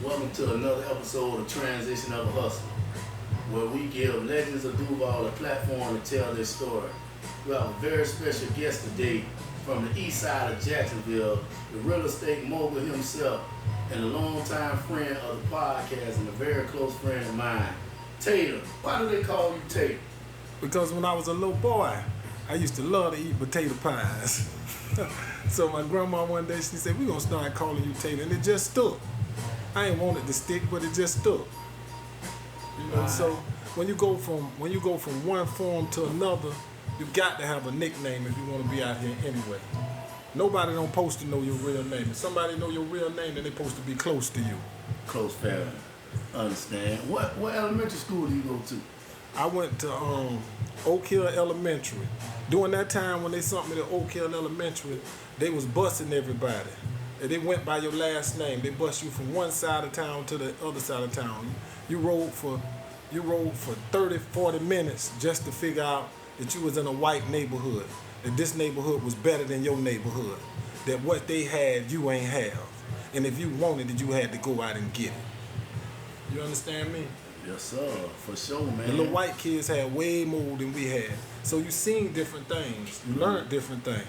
Welcome to another episode of Transition of a Hustler, where we give legends of Duval a platform to tell their story. We have a very special guest today from the east side of Jacksonville, the real estate mogul himself, and a longtime friend of the podcast and a very close friend of mine, Tater. Why do they call you Tater? Because when I was a little boy, I used to love to eat potato pies. So my grandma one day, she said, we're going to start calling you Tater. And it just stuck. I ain't want it to stick, but it just stuck. You know, Right. so when you go from one form to another, you got to have a nickname if you want to be out here anyway. Nobody don't supposed to know your real name. If somebody know your real name, then they supposed to be close to you. Close family. Understand. What elementary school do you go to? I went to Oak Hill Elementary. During that time when they sent me to Oak Hill Elementary, they was busing everybody. And they went by your last name. They bust you from one side of town to the other side of town. You rode for 30, 40 minutes just to figure out that you was in a white neighborhood. That this neighborhood was better than your neighborhood. That what they had, you ain't have. And if you wanted it, you had to go out and get it. You understand me? Yes, sir. For sure, man. The little white kids had way more than we had. So you seen different things. You learned different things.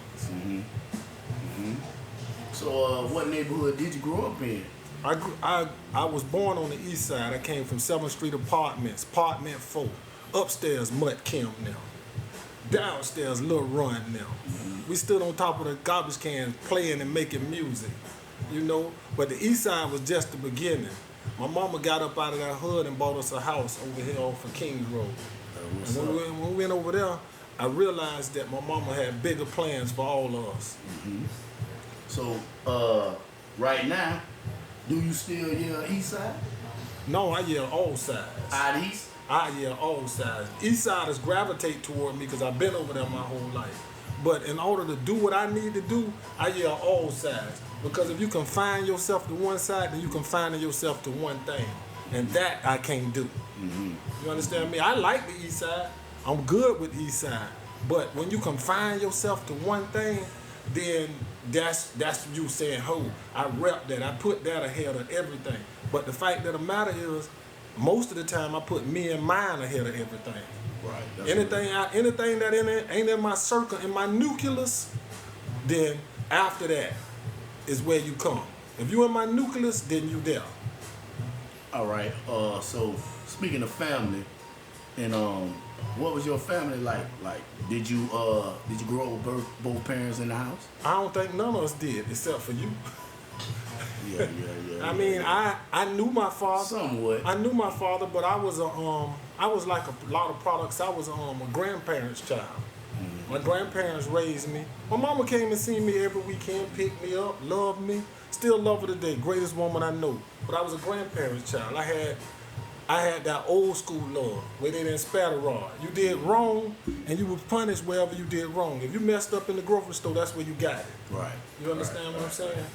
So, what neighborhood did you grow up in? I was born on the east side. I came from 7th Street Apartments, Apartment 4. Upstairs, Mutt Kim now. Downstairs, Lil Run now. We stood on top of the garbage cans playing and making music, you know. But the east side was just the beginning. My mama got up out of that hood and bought us a house over here off of Kings Road. And when we went over there, I realized that my mama had bigger plans for all of us. So, right now, do you still yell east side? No, I yell all sides. Out east? I yell all sides. East siders gravitate toward me because I've been over there my whole life. But in order to do what I need to do, I yell all sides. Because if you confine yourself to one side, then you confine yourself to one thing. And that I can't do. You understand me? I like the east side. I'm good with the east side. But when you confine yourself to one thing, then that's you saying, ho, I rep that. I put that ahead of everything. But the fact of the matter is, most of the time I put me and mine ahead of everything. Right. Anything that ain't in my circle, in my nucleus, then after that is where you come. If you in my nucleus, then you there. All right. So speaking of family, and what was your family like? Like, did you grow up with both parents in the house? I don't think none of us did, except for you. Yeah. I mean, I knew my father. Somewhat. I knew my father, but I was like a lot of products. I was a grandparents' child. My grandparents raised me. My mama came and seen me every weekend, picked me up, loved me. Still love her today, greatest woman I know. But I was a grandparents' child. I had that old school love where they didn't spare the rod. You did wrong, and you were punished wherever you did wrong. If you messed up in the grocery store, that's where you got it. Right. You understand what I'm saying?